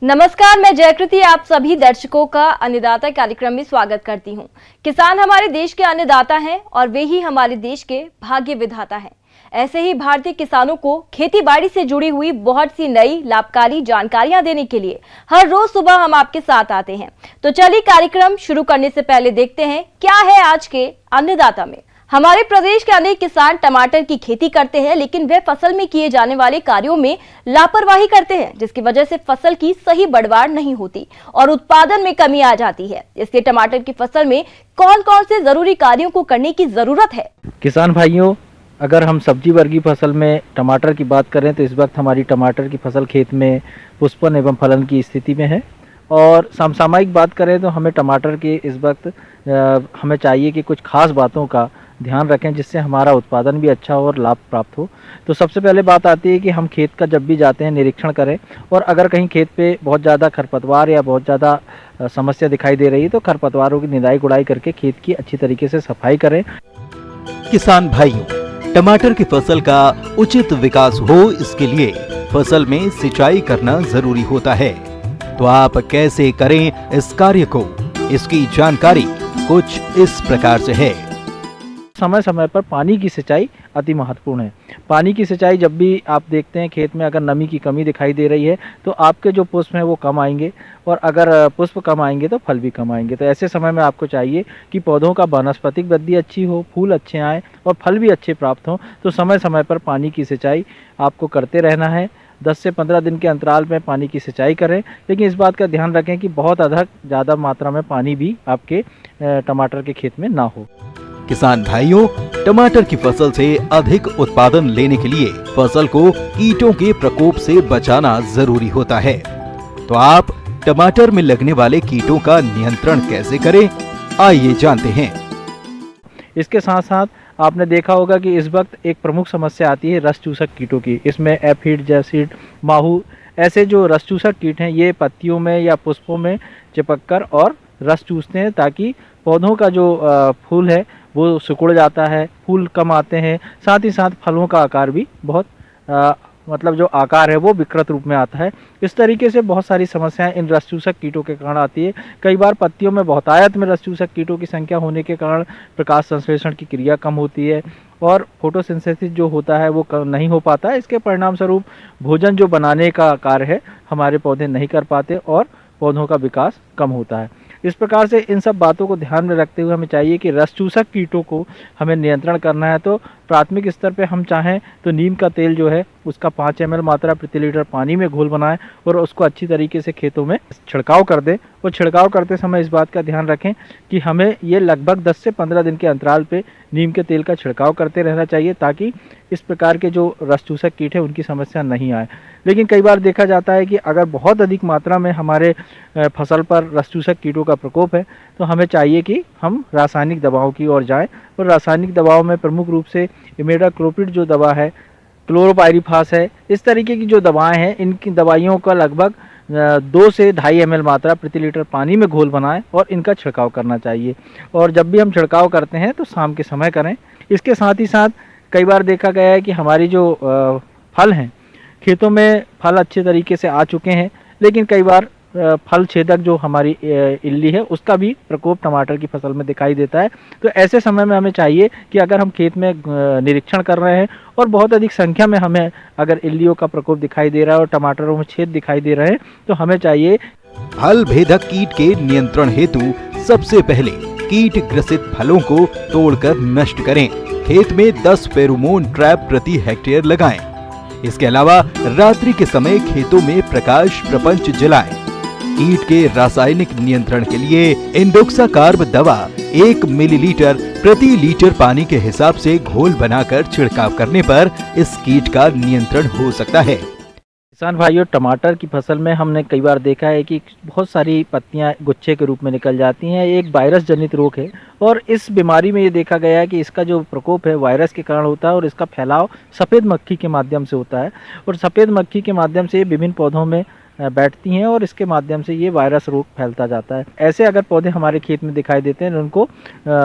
नमस्कार, मैं जयकृति आप सभी दर्शकों का अन्नदाता कार्यक्रम में स्वागत करती हूं। किसान हमारे देश के अन्नदाता हैं और वे ही हमारे देश के भाग्य विधाता हैं। ऐसे ही भारतीय किसानों को खेती बाड़ी से जुड़ी हुई बहुत सी नई लाभकारी जानकारियां देने के लिए हर रोज सुबह हम आपके साथ आते हैं। तो चलिए कार्यक्रम शुरू करने से पहले देखते हैं क्या है आज के अन्नदाता में। हमारे प्रदेश के अनेक किसान टमाटर की खेती करते हैं, लेकिन वे फसल में किए जाने वाले कार्यों में लापरवाही करते हैं, जिसकी वजह से फसल की सही बढ़वाड़ नहीं होती और उत्पादन में कमी आ जाती है। इसलिए टमाटर की फसल में कौन कौन से जरूरी कार्यों को करने की जरूरत है? किसान भाइयों, अगर हम सब्जी वर्गीय फसल में टमाटर की बात करें तो इस वक्त हमारी टमाटर की फसल खेत में पुष्पन एवं फलन की स्थिति में है। और समसामयिक बात करें तो हमें टमाटर के इस वक्त हमें चाहिए कि कुछ खास बातों का ध्यान रखें जिससे हमारा उत्पादन भी अच्छा हो और लाभ प्राप्त हो। तो सबसे पहले बात आती है कि हम खेत का जब भी जाते हैं निरीक्षण करें, और अगर कहीं खेत पे बहुत ज़्यादा खरपतवार या बहुत ज़्यादा समस्या दिखाई दे रही है तो खरपतवारों की निदाई गुड़ाई करके खेत की अच्छी तरीके से सफाई करें। किसान भाइयों, टमाटर की फसल का उचित विकास हो इसके लिए फसल में सिंचाई करना जरूरी होता है। तो आप कैसे करें इस कार्य को, इसकी जानकारी कुछ इस प्रकार से है। समय समय पर पानी की सिंचाई अति महत्वपूर्ण है। पानी की सिंचाई जब भी आप देखते हैं खेत में अगर नमी की कमी दिखाई दे रही है तो आपके जो पुष्प हैं वो कम आएंगे, और अगर पुष्प कम आएंगे तो फल भी कम आएंगे। तो ऐसे समय में आपको चाहिए कि पौधों का वानस्पतिक वृद्धि अच्छी हो, फूल अच्छे आएँ और फल भी अच्छे प्राप्त हों। तो समय समय पर पानी की सिंचाई आपको करते रहना है। 10 से 15 दिन के अंतराल में पानी की सिंचाई करें, लेकिन इस बात का ध्यान रखें कि बहुत ज़्यादा मात्रा में पानी भी आपके टमाटर के खेत में ना हो। किसान भाइयों, टमाटर की फसल से अधिक उत्पादन लेने के लिए फसल को कीटों के प्रकोप से बचाना जरूरी होता है। तो आप टमाटर में लगने वाले कीटों का नियंत्रण कैसे करें, आइए जानते हैं। इसके साथ साथ आपने देखा होगा कि इस वक्त एक प्रमुख समस्या आती है रस चूसक कीटों की। इसमें एफिड, जैसिड, माहू, ऐसे जो रस चूसक कीट हैं ये पत्तियों में या पुष्पों में चिपककर और रस चूसते हैं, ताकि पौधों का जो फूल है वो सिकुड़ जाता है, फूल कम आते हैं, साथ ही साथ फलों का आकार भी बहुत मतलब जो आकार है वो विकृत रूप में आता है। इस तरीके से बहुत सारी समस्याएं इन रस चूसक कीटों के कारण आती है। कई बार पत्तियों में बहुतायत में रस चूसक कीटों की संख्या होने के कारण प्रकाश संश्लेषण की क्रिया कम होती है और फोटोसिंथेसिस जो होता है वो नहीं हो पाता है। इसके परिणाम स्वरूप भोजन जो बनाने का कार्य है हमारे पौधे नहीं कर पाते और पौधों का विकास कम होता है। इस प्रकार से इन सब बातों को ध्यान में रखते हुए हमें चाहिए कि रस चूसक कीटों को हमें नियंत्रण करना है। तो प्राथमिक स्तर पे हम चाहें तो नीम का तेल जो है उसका 5 ml मात्रा प्रति लीटर पानी में घोल बनाएं और उसको अच्छी तरीके से खेतों में छिड़काव कर दें। और छिड़काव करते समय इस बात का ध्यान रखें कि हमें ये लगभग 10 से 15 दिन के अंतराल पे नीम के तेल का छिड़काव करते रहना चाहिए, ताकि इस प्रकार के जो रस चूसक कीट है उनकी समस्या नहीं आए। लेकिन कई बार देखा जाता है कि अगर बहुत अधिक मात्रा में हमारे फसल पर रस चूसक कीटों का प्रकोप है तो हमें चाहिए कि हम रासायनिक दवाओं की ओर जाएं। और रासायनिक दवाओं में प्रमुख रूप से इमिडाक्लोप्रिड जो दवा है, क्लोरोपाइरीफास है, इस तरीके की जो दवाएं हैं इनकी दवाइयों का लगभग 2 से 2.5 ml मात्रा प्रति लीटर पानी में घोल बनाएं और इनका छिड़काव करना चाहिए। और जब भी हम छिड़काव करते हैं तो शाम के समय करें। इसके साथ ही साथ कई बार देखा गया है कि हमारी जो फल हैं खेतों में फल अच्छे तरीके से आ चुके हैं, लेकिन कई बार फल छेदक जो हमारी इल्ली है उसका भी प्रकोप टमाटर की फसल में दिखाई देता है। तो ऐसे समय में हमें चाहिए कि अगर हम खेत में निरीक्षण कर रहे हैं और बहुत अधिक संख्या में हमें अगर इल्लियों का प्रकोप दिखाई दे रहा है और टमाटरों में छेद दिखाई दे रहे हैं तो हमें चाहिए। फल भेदक कीट के नियंत्रण हेतु सबसे पहले कीट ग्रसित फलों को तोड़कर नष्ट करें। खेत में 10 फेरोमोन ट्रैप प्रति हेक्टेयर लगाएं। इसके अलावा रात्रि के समय खेतों में प्रकाश प्रपंच जलाएं। कीट के रासायनिक नियंत्रण के लिए इंडोक्साकार्ब दवा 1 मिलीलीटर प्रति लीटर पानी के हिसाब से घोल बनाकर छिड़काव करने पर इस कीट का नियंत्रण हो सकता है। किसान भाइयों, टमाटर की फसल में हमने कई बार देखा है कि बहुत सारी पत्तियां गुच्छे के रूप में निकल जाती हैं। एक वायरस जनित रोग है और इस बीमारी में ये देखा गया है कि इसका जो प्रकोप है वायरस के कारण होता है और इसका फैलाव सफ़ेद मक्खी के माध्यम से होता है। और सफ़ेद मक्खी के माध्यम से विभिन्न पौधों में बैठती हैं और इसके माध्यम से ये वायरस रोग फैलता जाता है। ऐसे अगर पौधे हमारे खेत में दिखाई देते हैं उनको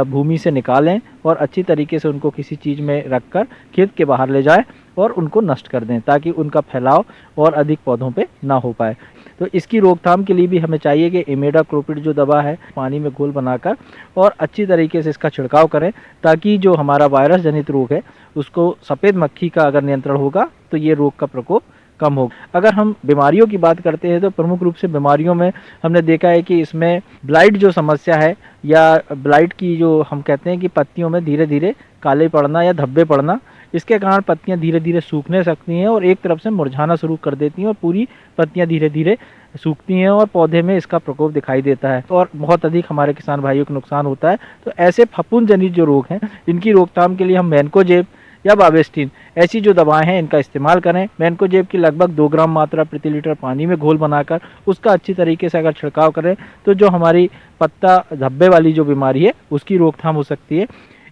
भूमि से निकालें और अच्छी तरीके से उनको किसी चीज़ में रखकर खेत के बाहर ले जाएं और उनको नष्ट कर दें ताकि उनका फैलाव और अधिक पौधों पे ना हो पाए। तो इसकी रोकथाम के लिए भी हमें चाहिए कि इमिडाक्लोपिड जो दवा है पानी में घोल बनाकर और अच्छी तरीके से इसका छिड़काव करें ताकि जो हमारा वायरस जनित रोग है उसको सफ़ेद मक्खी का अगर नियंत्रण होगा तो ये रोग का प्रकोप कम होगा। अगर हम बीमारियों की बात करते हैं तो प्रमुख रूप से बीमारियों में हमने देखा है कि इसमें ब्लाइट जो समस्या है या ब्लाइट की जो हम कहते हैं कि पत्तियों में धीरे धीरे काले पड़ना या धब्बे पड़ना, इसके कारण पत्तियां धीरे धीरे सूखने सकती हैं और एक तरफ से मुरझाना शुरू कर देती हैं और पूरी पत्तियां धीरे धीरे सूखती हैं और पौधे में इसका प्रकोप दिखाई देता है और बहुत अधिक हमारे किसान भाइयों को नुकसान होता है। तो ऐसे फफूंद जनित जो रोग हैं इनकी रोकथाम के लिए हम मैनकोजेब या बावेस्टिन ऐसी जो दवाएं हैं इनका इस्तेमाल करें। मैनकोजेब की लगभग 2 ग्राम मात्रा प्रति लीटर पानी में घोल बनाकर उसका अच्छी तरीके से अगर छिड़काव करें तो जो हमारी पत्ता धब्बे वाली जो बीमारी है उसकी रोकथाम हो सकती है।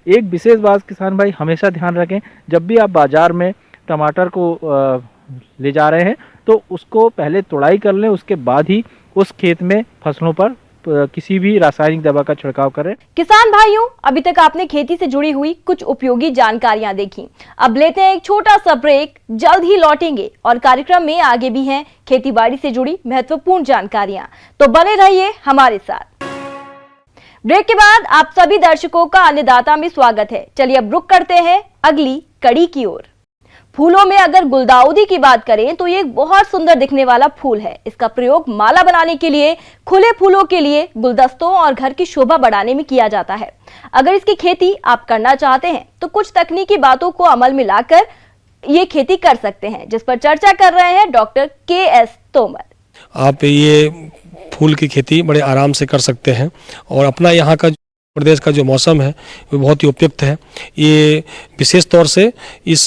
एक विशेष बात किसान भाई हमेशा ध्यान रखें, जब भी आप बाज़ार में टमाटर को ले जा रहे हैं तो उसको पहले तुड़ाई कर लें, उसके बाद ही उस खेत में फसलों पर किसी भी रासायनिक दवा का छिड़काव करें। किसान भाइयों, अभी तक आपने खेती से जुड़ी हुई कुछ उपयोगी जानकारियां देखी। अब लेते हैं एक छोटा सा ब्रेक, जल्द ही लौटेंगे और कार्यक्रम में आगे भी हैं खेतीबाड़ी से जुड़ी महत्वपूर्ण जानकारियां, तो बने रहिए हमारे साथ। ब्रेक के बाद आप सभी दर्शकों का अन्नदाता में स्वागत है। चलिए अब रुक करते हैं अगली कड़ी की ओर। फूलों में अगर गुलदाउदी की बात करें तो ये एक बहुत सुंदर दिखने वाला फूल है। इसका प्रयोग माला बनाने के लिए, खुले फूलों के लिए, गुलदस्तों और घर की शोभा बढ़ाने में किया जाता है। अगर इसकी खेती आप करना चाहते हैं तो कुछ तकनीकी बातों को अमल में लाकर ये खेती कर सकते हैं, जिस पर चर्चा कर रहे हैं डॉक्टर KS तोमर। आप ये फूल की खेती बड़े आराम से कर सकते हैं और अपना यहाँ का प्रदेश का जो मौसम है वो बहुत ही उपयुक्त है, ये विशेष तौर से इस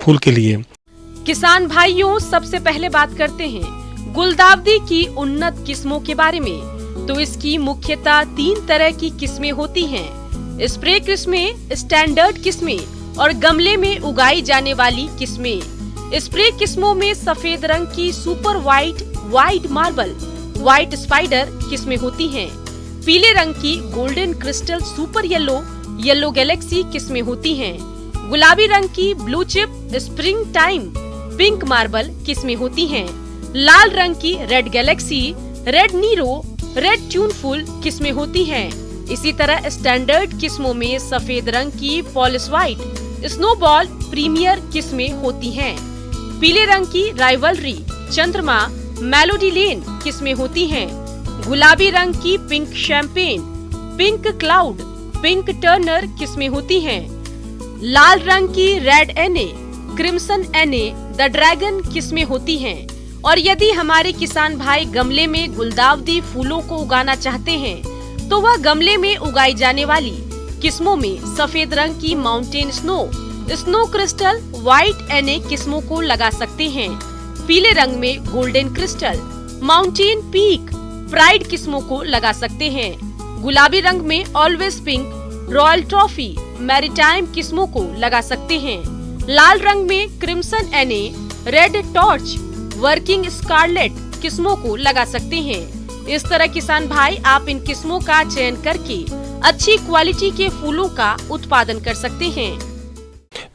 फूल के लिए। किसान भाइयों, सबसे पहले बात करते हैं गुलदाउदी की उन्नत किस्मों के बारे में। तो इसकी मुख्यतः 3 तरह की किस्में होती हैं: स्प्रे किस्में, स्टैंडर्ड किस्में और गमले में उगाई जाने वाली किस्में। स्प्रे किस्मों में सफेद रंग की super white marble, white spider किस्में होती हैं। पीले रंग की golden crystal super yellow galaxy किस्में होती हैं। गुलाबी रंग की blue chip, spring time, pink marble किस्में होती हैं। लाल रंग की red galaxy, red nero, red tuneful किस्में होती हैं। इसी तरह स्टैंडर्ड किस्मों में सफेद रंग की पॉलिश व्हाइट, स्नोबॉल प्रीमियर किस्में होती हैं। पीले रंग की राइवलरी, चंद्रमा, मेलोडी लेन किस्में होती हैं। गुलाबी रंग की pink champagne, pink cloud, pink Turner किस्में होती हैं। लाल रंग की रेड एने, क्रिम्सन एने, द ड्रैगन किस्में होती हैं। और यदि हमारे किसान भाई गमले में गुलदाउदी फूलों को उगाना चाहते हैं तो वह गमले में उगाई जाने वाली किस्मों में सफेद रंग की माउंटेन स्नो क्रिस्टल, व्हाइट एने किस्मों को लगा सकते हैं। पीले रंग में golden crystal, mountain peak, pride किस्मों को लगा सकते हैं। गुलाबी रंग में always pink, royal trophy, maritime किस्मों को लगा सकते हैं। लाल रंग में क्रिम्सन एने, रेड टॉर्च, वर्किंग स्कारलेट किस्मों को लगा सकते हैं। इस तरह किसान भाई आप इन किस्मों का चयन करके अच्छी क्वालिटी के फूलों का उत्पादन कर सकते हैं।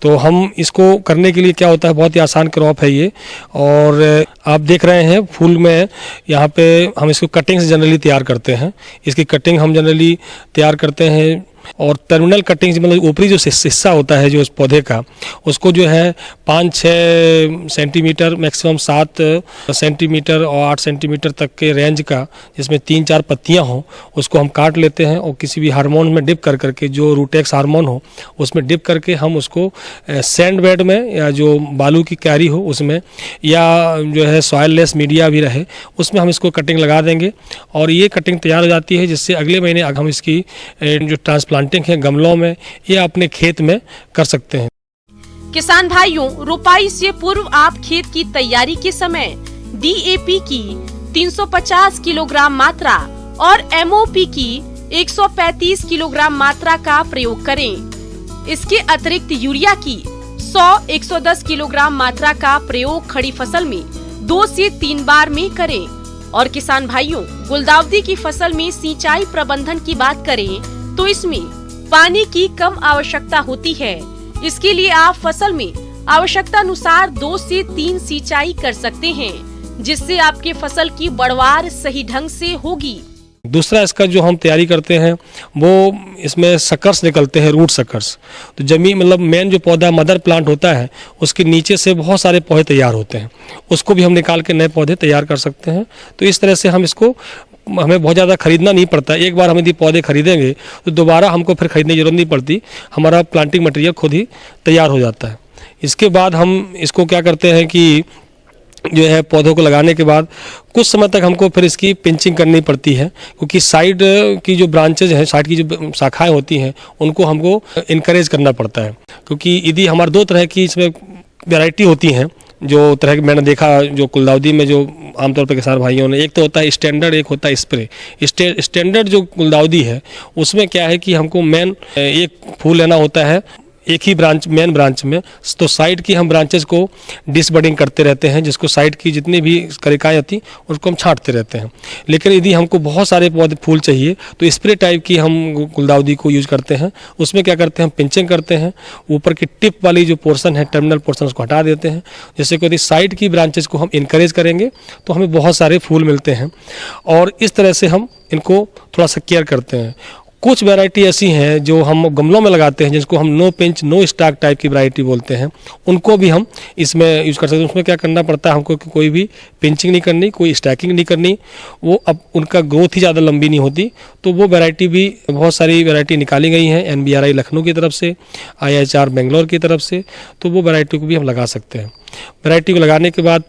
तो हम इसको करने के लिए क्या होता है, बहुत ही आसान क्रॉप है ये। और आप देख रहे हैं फूल में यहाँ पे हम इसको कटिंग से जनरली तैयार करते हैं। इसकी कटिंग हम जनरली तैयार करते हैं और टर्मिनल कटिंग मतलब ऊपरी जो हिस्सा होता है जो इस पौधे का, उसको जो है 5-6 सेंटीमीटर, मैक्सिमम 7 सेंटीमीटर और 8 सेंटीमीटर तक के रेंज का, जिसमें 3-4 पत्तियां हों, उसको हम काट लेते हैं और किसी भी हार्मोन में डिप कर करके, जो रूटेक्स हार्मोन हो उसमें डिप करके हम उसको सैंड बेड में या जो बालू की क्यारी हो उसमें, या जो है सॉइल लेस मीडिया भी रहे उसमें हम इसको कटिंग लगा देंगे और ये कटिंग तैयार हो जाती है, जिससे अगले महीने हम इसकी जो ट्रांसप्लांटिंग है गमलों में या अपने खेत में कर सकते हैं। किसान भाइयों, रोपाई से पूर्व आप खेत की तैयारी के समय DAP की 350 किलोग्राम मात्रा और MOP की 135 किलोग्राम मात्रा का प्रयोग करें। इसके अतिरिक्त यूरिया की 100-110 किलोग्राम मात्रा का प्रयोग खड़ी फसल में 2 से 3 बार में करें। और किसान भाइयों, गुलदाउदी की फसल में सिंचाई प्रबंधन की बात करें तो इसमें पानी की कम आवश्यकता होती है। इसके लिए आप फसल में आवश्यकता अनुसार 2 से 3 सिंचाई कर सकते हैं, जिससे आपके फसल की बढ़वार सही ढंग से होगी। दूसरा इसका जो हम तैयारी करते हैं वो इसमें सकर्स निकलते हैं, रूट सकर्स। तो जमीन मतलब मेन जो पौधा मदर प्लांट होता है उसके नीचे से बहुत सारे पौधे तैयार होते हैं, उसको भी हम निकाल के नए पौधे तैयार कर सकते हैं। तो इस तरह से हम इसको, हमें बहुत ज़्यादा खरीदना नहीं पड़ता। एक बार हम यदि पौधे खरीदेंगे तो दोबारा हमको फिर खरीदने की जरूरत नहीं पड़ती, हमारा प्लांटिंग मटेरियल खुद ही तैयार हो जाता है। इसके बाद हम इसको क्या करते हैं कि जो है पौधों को लगाने के बाद कुछ समय तक हमको फिर इसकी पिंचिंग करनी पड़ती है, क्योंकि साइड की जो ब्रांचेज हैं, साइड की जो शाखाएं होती हैं, उनको हमको इनकरेज करना पड़ता है। क्योंकि यदि हमारे 2 तरह की इसमें वैरायटी होती हैं, जो तरह की मैंने देखा जो गुलदाउदी में जो आमतौर पर किसान भाइयों ने, एक तो होता है स्टैंडर्ड, एक होता है स्प्रे। स्टैंडर्ड जो गुलदाउदी है उसमें क्या है कि हमको मेन एक फूल लेना होता है एक ही ब्रांच, मेन ब्रांच में, तो साइड की हम ब्रांचेस को डिसबडिंग करते रहते हैं, जिसको साइड की जितनी भी कलिकाएं होती उसको हम छांटते रहते हैं। लेकिन यदि हमको बहुत सारे पौधे फूल चाहिए तो स्प्रे टाइप की हम गुलदाउदी को यूज करते हैं। उसमें क्या करते हैं, हम पिंचिंग करते हैं, ऊपर की टिप वाली जो पोर्शन है, टर्मिनल पोर्शन, उसको हटा देते हैं, जिससे कि यदि साइड की ब्रांचेस को हम इनकरेज करेंगे तो हमें बहुत सारे फूल मिलते हैं। और इस तरह से हम इनको थोड़ा सा केयर करते हैं। कुछ वैरायटी ऐसी हैं जो हम गमलों में लगाते हैं, जिसको हम no pinch no stock type की वैरायटी बोलते हैं, उनको भी हम इसमें यूज़ कर सकते हैं। उसमें क्या करना पड़ता है हमको कि कोई भी पिंचिंग नहीं करनी, कोई स्टैकिंग नहीं करनी, वो अब उनका ग्रोथ ही ज़्यादा लंबी नहीं होती। तो वो वैरायटी भी, बहुत सारी वैरायटी निकाली गई हैं NBRI लखनऊ की तरफ से, IHR बेंगलोर की तरफ से, तो वो वैरायटी को भी हम लगा सकते हैं। वैरायटी को लगाने के बाद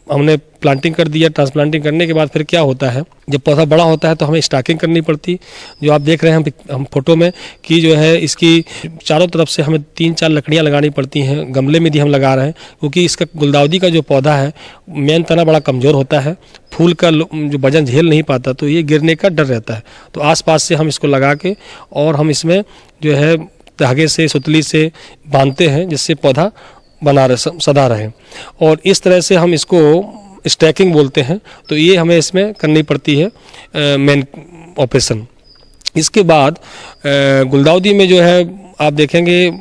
हमने प्लांटिंग कर दिया। ट्रांसप्लांटिंग करने के बाद फिर क्या होता है, जब पौधा बड़ा होता है तो हमें स्टॉकिंग करनी पड़ती। जो आप देख रहे हैं हम फोटो में कि जो है इसकी चारों तरफ से हमें 3-4 लकड़ियां लगानी पड़ती हैं। गमले में भी हम लगा रहे हैं, क्योंकि इसका गुलदाउदी का जो पौधा है मेन तना बड़ा कमज़ोर होता है, फूल का जो वजन झेल नहीं पाता, तो ये गिरने का डर रहता है। तो आसपास से हम इसको लगा के और हम इसमें जो है धागे से, सुतली से बांधते हैं, जिससे पौधा बना रहे, सदा रहे। और इस तरह से हम इसको स्टैकिंग बोलते हैं। तो ये हमें इसमें करनी पड़ती है मेन ऑपरेशन। इसके बाद गुलदाउदी में जो है आप देखेंगे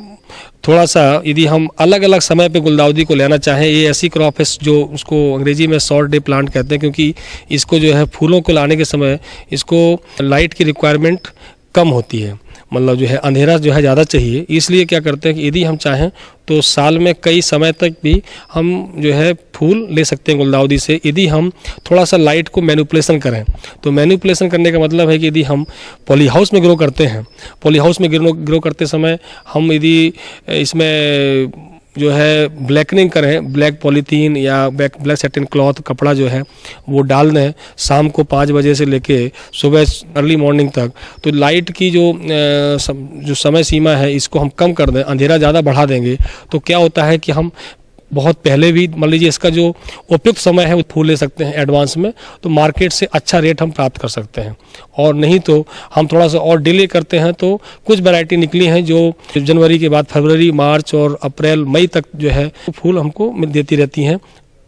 थोड़ा सा, यदि हम अलग अलग समय पे गुलदाउदी को लेना चाहें, ये ऐसी क्रॉप है जो उसको अंग्रेजी में शॉर्ट डे प्लांट कहते हैं, क्योंकि इसको जो है फूलों को लाने के समय इसको लाइट की रिक्वायरमेंट कम होती है, मतलब जो है अंधेरा जो है ज़्यादा चाहिए। इसलिए क्या करते हैं कि यदि हम चाहें तो साल में कई समय तक भी हम जो है फूल ले सकते हैं गुलदाउदी से, यदि हम थोड़ा सा लाइट को मैनिपुलेशन करें। तो मैनिपुलेशन करने का मतलब है कि यदि हम पॉली हाउस में ग्रो करते हैं, पॉली हाउस में ग्रो करते समय हम यदि इसमें जो है ब्लैकनिंग करें, ब्लैक पॉलीथीन या ब्लैक सैटिन क्लॉथ कपड़ा जो है वो डाल दें शाम को 5 बजे से लेके सुबह अर्ली मॉर्निंग तक, तो लाइट की जो समय सीमा है इसको हम कम कर दें, अंधेरा ज़्यादा बढ़ा देंगे, तो क्या होता है कि हम बहुत पहले भी, मान लीजिए इसका जो उपयुक्त समय है वो फूल ले सकते हैं एडवांस में, तो मार्केट से अच्छा रेट हम प्राप्त कर सकते हैं। और नहीं तो हम थोड़ा सा और डिले करते हैं तो कुछ वैरायटी निकली हैं जो जनवरी के बाद फरवरी, मार्च और अप्रैल, मई तक जो है फूल हमको देती रहती हैं।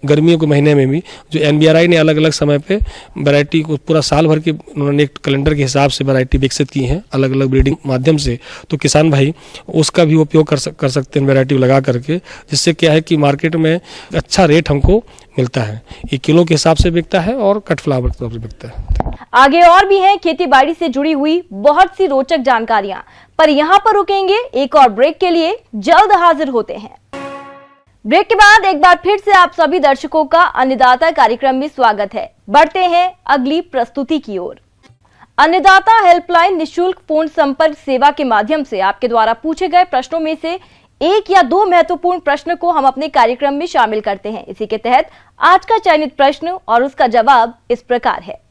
गर्मियों के महीने में भी जो NBRI ने अलग अलग समय पे वैरायटी को पूरा साल भर के उन्होंने एक कैलेंडर के हिसाब से वैरायटी विकसित की हैं अलग अलग ब्रीडिंग माध्यम से, तो किसान भाई उसका भी उपयोग कर सकते हैं वैरायटी लगा करके, जिससे क्या है कि मार्केट में अच्छा रेट हमको मिलता है। ये किलो के हिसाब से बिकता है और कट फ्लावर के हिसाब से बिकता है। आगे और भी हैं खेती बाड़ी से जुड़ी हुई बहुत सी रोचक जानकारियां, पर यहाँ पर रुकेंगे एक और ब्रेक के लिए, जल्द हाजिर होते हैं। ब्रेक के बाद एक बार फिर से आप सभी दर्शकों का अन्नदाता कार्यक्रम में स्वागत है। बढ़ते हैं अगली प्रस्तुति की ओर। अन्नदाता हेल्पलाइन निशुल्क फोन संपर्क सेवा के माध्यम से आपके द्वारा पूछे गए प्रश्नों में से 1 या 2 महत्वपूर्ण प्रश्न को हम अपने कार्यक्रम में शामिल करते हैं। इसी के तहत आज का चयनित प्रश्न और उसका जवाब इस प्रकार है।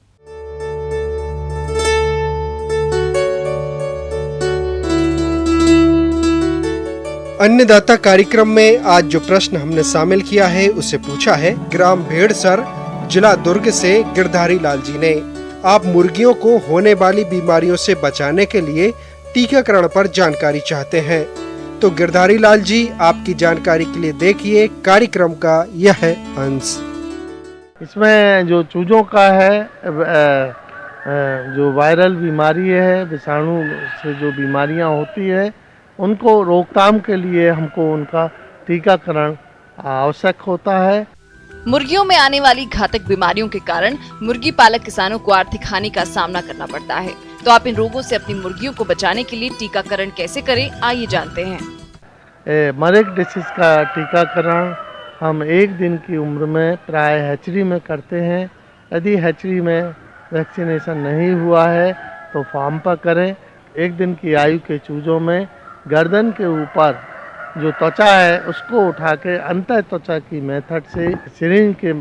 अन्नदाता कार्यक्रम में आज जो प्रश्न हमने शामिल किया है उसे पूछा है ग्राम भेड़सर, जिला दुर्ग से गिरधारी लाल जी ने। आप मुर्गियों को होने वाली बीमारियों से बचाने के लिए टीकाकरण पर जानकारी चाहते हैं, तो गिरधारी लाल जी आपकी जानकारी के लिए देखिए कार्यक्रम का यह अंश। इसमें जो चूजों का है, जो वायरल बीमारी है, विषाणु से जो बीमारियां होती है, उनको रोकथाम के लिए हमको उनका टीकाकरण आवश्यक होता है। मुर्गियों में आने वाली घातक बीमारियों के कारण मुर्गी पालक किसानों को आर्थिक हानि का सामना करना पड़ता है। तो आप इन रोगों से अपनी मुर्गियों को बचाने के लिए टीकाकरण कैसे करें, आइए जानते हैं। मरेक डिसीज का टीकाकरण हम 1 दिन की उम्र में प्राय हैचरी में करते हैं। यदि हैचरी में वैक्सीनेशन नहीं हुआ है तो फार्म पर करें। 1 दिन की आयु के चूजों में गर्दन के ऊपर जो त्वचा है उसको उठा के अंत त्वचा की मेथड से सिरिंज के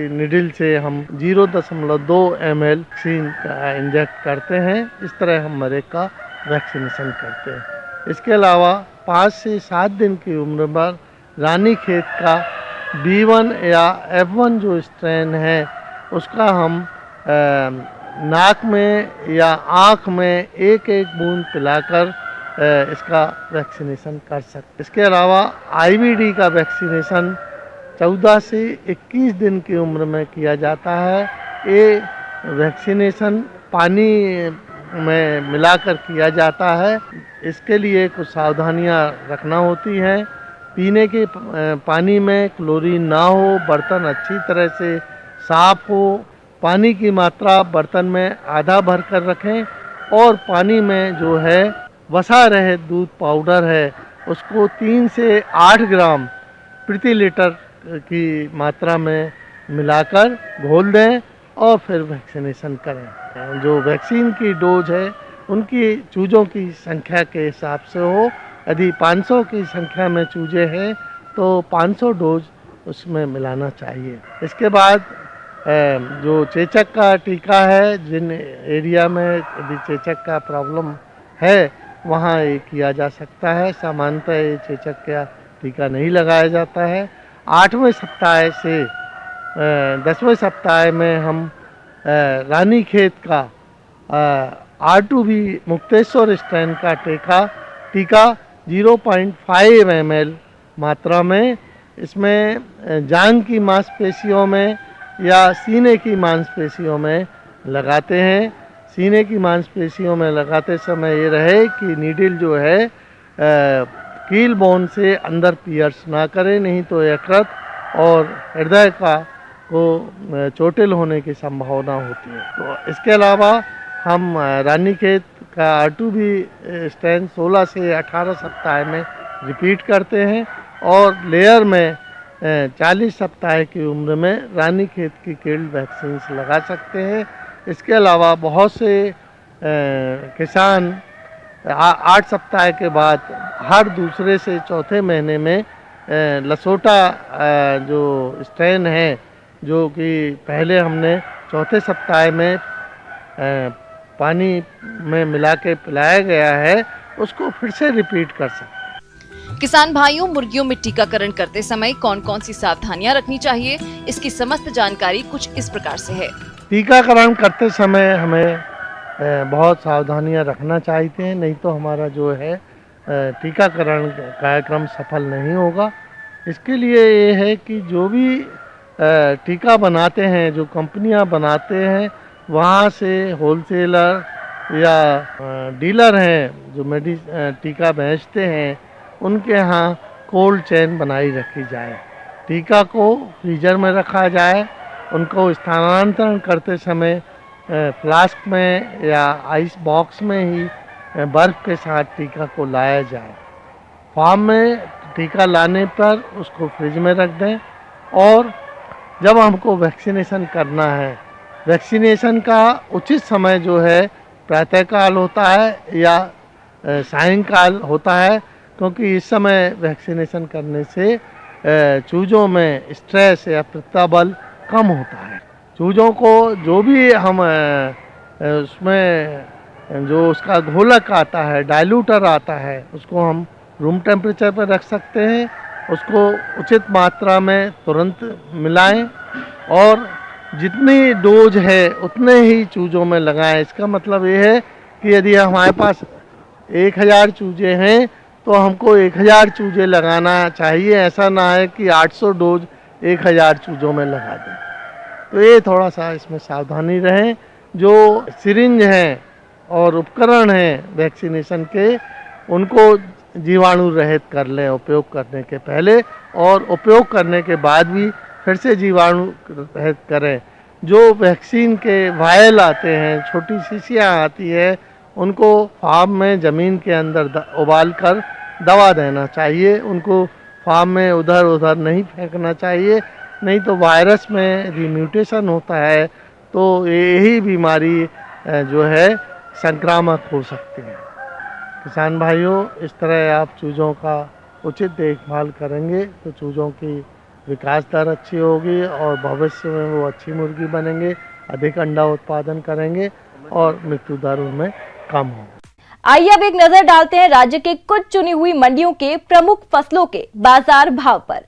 निडल से हम 0.2 ml वैक्सीन का इंजेक्ट करते हैं। इस तरह हम मरेक का वैक्सीनेशन करते हैं। इसके अलावा 5 से 7 दिन की उम्र पर रानीखेत का B1 या F1 जो स्ट्रेन है उसका हम नाक में या आँख में 1-1 बूंद पिलाकर इसका वैक्सीनेशन कर सकते। इसके अलावा IVD का वैक्सीनेशन 14 से 21 दिन की उम्र में किया जाता है। ये वैक्सीनेशन पानी में मिलाकर किया जाता है। इसके लिए कुछ सावधानियां रखना होती हैं। पीने के पानी में क्लोरीन ना हो, बर्तन अच्छी तरह से साफ हो, पानी की मात्रा बर्तन में आधा भर कर रखें और पानी में जो है वसा रहित दूध पाउडर है उसको 3 से 8 ग्राम प्रति लीटर की मात्रा में मिलाकर घोल दें और फिर वैक्सीनेशन करें। जो वैक्सीन की डोज है उनकी चूजों की संख्या के हिसाब से हो। यदि 500 की संख्या में चूजे हैं तो 500 डोज उसमें मिलाना चाहिए। इसके बाद जो चेचक का टीका है, जिन एरिया में यदि चेचक का प्रॉब्लम है वहाँ ये किया जा सकता है। सामान्यतः ये चेचक का टीका नहीं लगाया जाता है। 8वें सप्ताह से 10वें सप्ताह में हम रानीखेत का R2B मुक्तेश्वर स्ट्रेन का टीका 0.5 ml मात्रा में, इसमें जांघ की मांसपेशियों में या सीने की मांसपेशियों में लगाते हैं। सीने की मांसपेशियों में लगाते समय ये रहे कि नीडल जो है कील बोन से अंदर पियर्स ना करे, नहीं तो यकृत और हृदय को चोटिल होने की संभावना होती है। तो इसके अलावा हम रानीखेत का R2B स्ट्रेन 16 से 18 सप्ताह में रिपीट करते हैं और लेयर में 40 सप्ताह की उम्र में रानीखेत की किल्ड वैक्सीन लगा सकते हैं। इसके अलावा बहुत से किसान 8 सप्ताह के बाद हर दूसरे से चौथे महीने में लसोटा जो स्ट्रेन है, जो कि पहले हमने चौथे सप्ताह में पानी में मिला के पिलाया गया है, उसको फिर से रिपीट कर सकते हैं। किसान भाइयों, मुर्गियों में टीकाकरण करते समय कौन कौन सी सावधानियां रखनी चाहिए, इसकी समस्त जानकारी कुछ इस प्रकार से है। टीकाकरण करते समय हमें बहुत सावधानियां रखना चाहिए, नहीं तो हमारा जो है टीकाकरण कार्यक्रम सफल नहीं होगा। इसके लिए ये है कि जो भी टीका बनाते हैं, जो कंपनियां बनाते हैं, वहाँ से होलसेलर या डीलर हैं जो टीका बेचते हैं, उनके यहाँ कोल्ड चेन बनाई रखी जाए। टीका को फ्रीजर में रखा जाए। उनको स्थानांतरण करते समय फ्लास्क में या आइस बॉक्स में ही बर्फ़ के साथ टीका को लाया जाए। फार्म में टीका लाने पर उसको फ्रिज में रख दें और जब हमको वैक्सीनेशन करना है, वैक्सीनेशन का उचित समय जो है प्रातःकाल होता है या सायंकाल होता है, क्योंकि इस समय वैक्सीनेशन करने से चूजों में स्ट्रेस या प्रत्याबल कम होता है। चूजों को जो भी हम उसमें जो उसका घोलक आता है, डाइल्यूटर आता है, उसको हम रूम टेम्परेचर पर रख सकते हैं। उसको उचित मात्रा में तुरंत मिलाएं और जितनी डोज है उतने ही चूजों में लगाएं। इसका मतलब ये है कि यदि हमारे पास 1000 चूजे हैं तो हमको 1000 चूजे लगाना चाहिए। ऐसा ना है कि 800 डोज 1000 चूजों में लगा दें। तो ये थोड़ा सा इसमें सावधानी रहें। जो सिरिंज हैं और उपकरण हैं वैक्सीनेशन के, उनको जीवाणु रहित कर लें उपयोग करने के पहले, और उपयोग करने के बाद भी फिर से जीवाणु रहित करें। जो वैक्सीन के वायल आते हैं, छोटी शीशियाँ आती है, उनको फार्म में ज़मीन के अंदर उबाल कर दवा देना चाहिए। उनको फार्म में उधर उधर नहीं फेंकना चाहिए, नहीं तो वायरस में यदि म्यूटेशन होता है तो यही बीमारी जो है संक्रामक हो सकती है। किसान भाइयों, इस तरह आप चूज़ों का उचित देखभाल करेंगे तो चूज़ों की विकास दर अच्छी होगी और भविष्य में वो अच्छी मुर्गी बनेंगे, अधिक अंडा उत्पादन करेंगे और मृत्यु दर उनमें कम होगी। आइए अब एक नजर डालते हैं राज्य के कुछ चुनी हुई मंडियों के प्रमुख फसलों के बाजार भाव पर।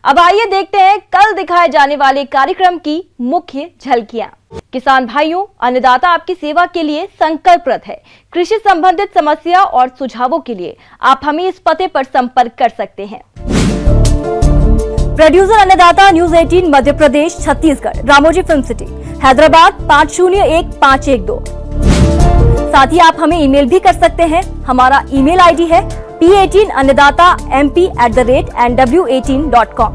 अब आइए देखते हैं कल दिखाए जाने वाले कार्यक्रम की मुख्य झलकियां। किसान भाइयों, अन्नदाता आपकी सेवा के लिए संकल्परत है। कृषि संबंधित समस्या और सुझावों के लिए आप हमें इस पते पर संपर्क कर सकते हैं। प्रोड्यूसर अन्नदाता, news 18 Madhya Pradesh Chhattisgarh, Ramoji film city, Hyderabad 501512। साथ ही आप हमें ईमेल भी कर सकते हैं। हमारा ईमेल आईडी है p18annadatamp@nw18.com।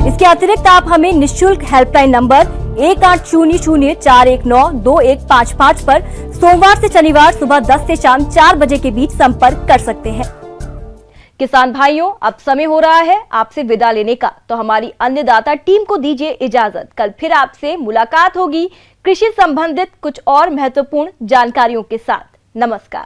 इसके अतिरिक्त आप हमें निःशुल्क हेल्पलाइन नंबर 1800419255 पर सोमवार से शनिवार सुबह 10 से शाम 4 बजे के बीच संपर्क कर सकते हैं। किसान भाइयों, अब समय हो रहा है आपसे विदा लेने का, तो हमारी अन्नदाता टीम को दीजिए इजाजत। कल फिर आपसे मुलाकात होगी कृषि संबंधित कुछ और महत्वपूर्ण जानकारियों के साथ। नमस्कार।